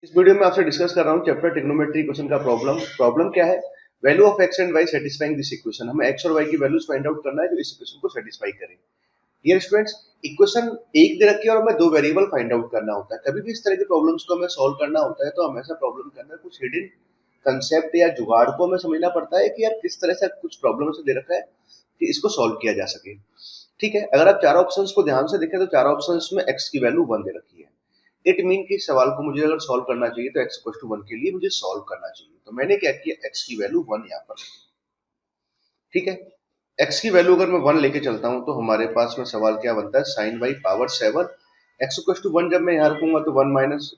इस वीडियो में आपसे डिस्कस कर रहा हूँ चैप्टर ट्रिग्नोमेट्री इक्वेशन का प्रॉब्लम क्या है। Value of x and y satisfying this equation. हमें एक्स और वाई की वैल्यूज फाइंड आउट करना है जो इस इक्वेशन को सेटिस्फाई करें। डियर स्टूडेंट्स, इक्वेशन एक दे रखी है और हमें दो वेरिएबल फाइंड आउट करना होता है। कभी भी इस तरह के प्रॉब्लम्स को हमें सॉल्व करना होता है तो हमेशा प्रॉब्लम के अंदर कुछ हिडन कंसेप्ट या जुगाड़ को हमें समझना पड़ता है कि यार किस तरह से कुछ प्रॉब्लम से दे रखा है कि इसको सॉल्व किया जा सके। ठीक है, अगर आप चार ऑप्शंस को ध्यान से देखें तो चार ऑप्शंस में एक्स की वैल्यू 1 दे रखी है। इट मीन कि सवाल को मुझे अगर सॉल्व करना चाहिए तो x इक्वल टू 1 के लिए मुझे सॉल्व करना चाहिए। तो मैंने क्या किया, x की वैल्यू 1 यहाँ पर। ठीक है, x की वैल्यू अगर मैं 1 लेके चलता हूँ तो हमारे पास में सवाल क्या बनता है, sine by power 7 x equal to 1 जब मैं यहाँ रखूंगा तो 1 माइनस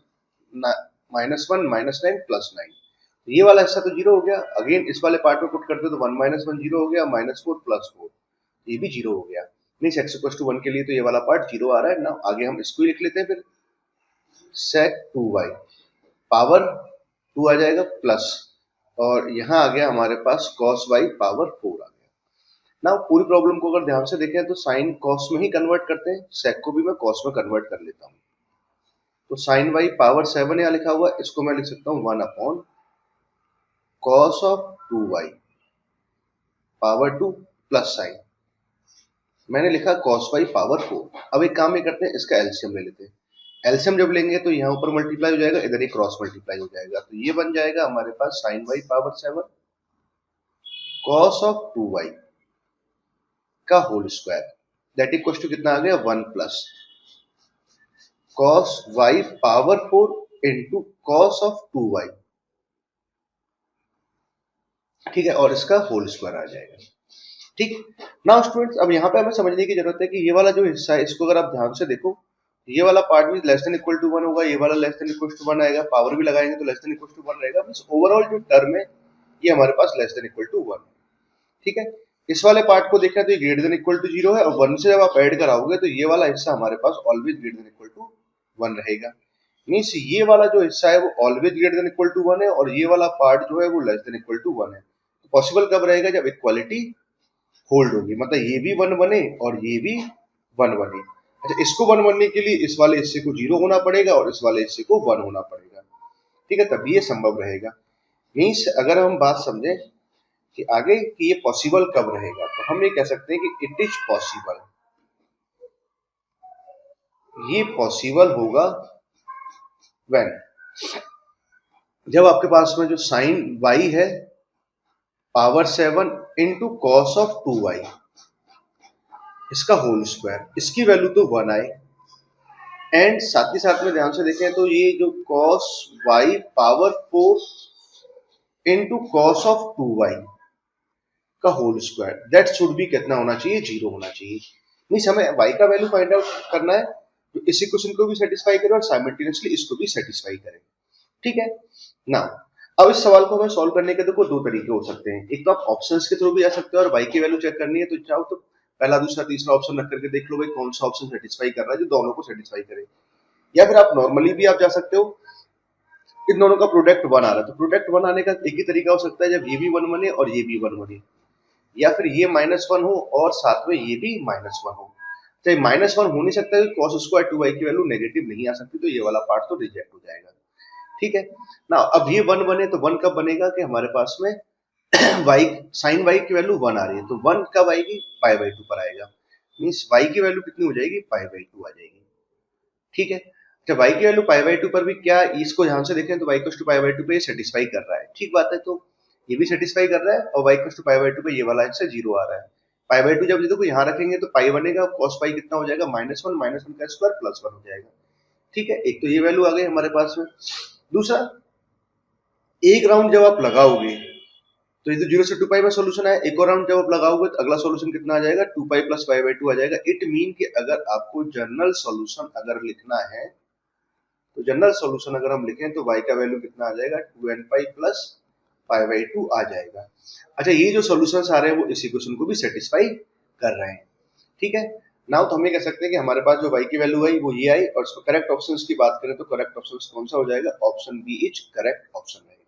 1 माइनस 9 प्लस 9। ये वाला हिस्सा तो जीरो हो गया। अगेन इस वाले पार्ट में पुट करते तो 1 माइनस 1 जीरो हो गया, माइनस 4 प्लस 4 ये भी जीरो हो गया। मीन्स x इक्वल टू 1 के लिए तो ये वाला पार्ट जीरो आ रहा है ना। आगे हम इसको ही लिख लेते हैं फिर, sec 2y पावर 2 आ जाएगा प्लस, और यहाँ आ गया हमारे पास cos y पावर 4 आ गया ना। पूरी प्रॉब्लम को अगर ध्यान से देखें तो साइन cos में ही कन्वर्ट करते हैं, sec को भी मैं cos में कन्वर्ट कर लेता हूँ। तो साइन y पावर 7 यहाँ लिखा हुआ है, इसको मैं लिख सकता हूँ 1 upon cos of 2y power 2 plus sign मैंने लिखा cos y पावर 4। अब एक काम ये करते हैं, इसका एलसीएम ले लेते हैं। एलसीएम जब लेंगे तो यहाँ ऊपर मल्टीप्लाई हो जाएगा, इधर ही क्रॉस मल्टीप्लाई हो जाएगा। तो ये बन जाएगा हमारे पास sine y power 7 cos of 2y का whole square, that equal to कितना आ गया, 1 plus cos y power 4 into cos of 2y। ठीक है, और इसका होल स्क्वायर आ जाएगा। ठीक, नाउ स्टूडेंट्स अब यहाँ पे हमें समझने की जरूरत है कि ये वाला जो हिस्सा है इसको अगर आप ध्यान से देखो, ये वाला पार्ट भी लेस देन इक्वल टू 1 होगा, ये वाला लेस देन इक्वल टू 1 आएगा, पावर भी लगाएंगे तो लेस देन इक्वल टू 1 रहेगा। मींस ओवरऑल जो टर्म है ये हमारे पास लेस देन इक्वल टू 1। ठीक है, इस वाले पार्ट को देखा तो ये ग्रेटर देन इक्वल टू 0 है, और 1 से जब आप ऐड कराओगे तो ये वाला हिस्सा हमारे पास always greater than equal to 1 रहेगा। मींस ये वाला जो हिस्सा है वो always greater than equal to 1 है, और ये वाला पार्ट जो है वो लेस देन इक्वल टू 1 है। तो पॉसिबल कब रहेगा, जब इक्वालिटी होल्ड होगी, मतलब ये भी 1 बने और ये भी 1 बने। अच्छा, इसको 1 बनने के लिए इस वाले हिस्से को 0 होना पड़ेगा और इस वाले हिस्से को 1 होना पड़ेगा। ठीक है, तभी ये संभव रहेगा। मीन्स अगर हम बात समझें कि आगे कि ये पॉसिबल कब रहेगा, तो हम ये कह सकते हैं कि इट इज पॉसिबल, ये पॉसिबल होगा व्हेन, जब आपके पास में जो साइन y है power 7 into cos of 2y इसका होल स्क्वायर, इसकी वैल्यू तो 1 आए, एंड साथ ही साथ में ध्यान से देखें तो ये जो cos y power 4 into cos of 2y का whole square, that should be कितना होना चाहिए, 0 होना चाहिए। मीन्स हमें y का वैल्यू फाइंड आउट करना है जो इस इक्वेशन को भी सेटिस्फाई करे और साइमल्टेनियसली इसको भी सेटिस्फाई करे। ठीक है ना। अब इस सवाल को हमें सॉल्व करने के देखो दो तरीके हो सकते हैं। एक तो आप ऑप्शंस के थ्रू भी आ सकते हो, और y की वैल्यू चेक करनी है तो चाहो तो पहला दूसरा तीसरा ऑप्शन रख करके देख लो भाई कौन सा ऑप्शन सेटिस्फाई कर रहा है जो दोनों को सेटिस्फाई करे। या फिर आप नॉर्मली भी आप जा सकते हो, इन दोनों का प्रोडक्ट 1 आ रहा है तो प्रोडक्ट 1 आने का एक ही तरीका हो सकता है, जब ये भी 1 बने और ये भी 1 बने, या फिर ये -1 हो और साथ में ये भी -1 हो। तो -1 हो नहीं सकता है, cos स्क्वायर 2y की वैल्यू नेगेटिव नहीं आ सकती, तो ये वाला पार्ट तो रिजेक्ट हो जाएगा। ठीक है ना। अब ये 1 बने तो 1 कब बनेगा कि हमारे पास में y साइन y की वैल्यू 1 आ रही है, तो 1 कब आएगी, पाई बाई 2 पर आएगा। मीन्स y की वैल्यू कितनी हो जाएगी, पाई बाई 2 आ जाएगी। ठीक है, जब y की वैल्यू पाई बाई 2 पर भी क्या, इसको ध्यान से देखें तो y equal to pi by 2 पे ये सेटिस्फाई कर रहा है। ठीक बात है, तो ये भी सेटिस्फाई कर रहा है, और y equal to pi by 2 पे ये वाला हिस्सा 0 आ रहा है। पाई बाई 2 जब देखो यहाँ रखेंगे तो पाई बनेगा, cos पाई कितना हो जाएगा, -1 -1 का स्क्वायर +1 हो जाएगा। ठीक है, एक तो ये वैल्यू आ गई हमारे पास में। दूसरा, एक राउंड जब आप लगाओगे तो ये तो 0 से 2 पाई में सॉल्यूशन है, एक और राउंड जब आप लगाओगे तो अगला सॉल्यूशन कितना आ जाएगा, 2 पाई प्लस पाई बाई 2 आ जाएगा। इट मीन कि अगर आपको जनरल सॉल्यूशन अगर लिखना है तो जनरल सॉल्यूशन अगर हम लिखें तो y का वैल्यू कितना आ जाएगा, 2n pi plus pi by 2 आ जाएगा। अच्छा, ये जो सॉल्यूशंस आ रहे हैं वो इस इक्वेशन को भी सेटिस्फाई कर रहे हैं। ठीक है, नाउ तो हम ये कह सकते हैं कि हमारे पास जो y की वैल्यू आई वो ये आई, और इसको करेक्ट ऑप्शंस की बात करें तो करेक्ट ऑप्शंस कौन सा हो जाएगा, option B is correct option रहेगा।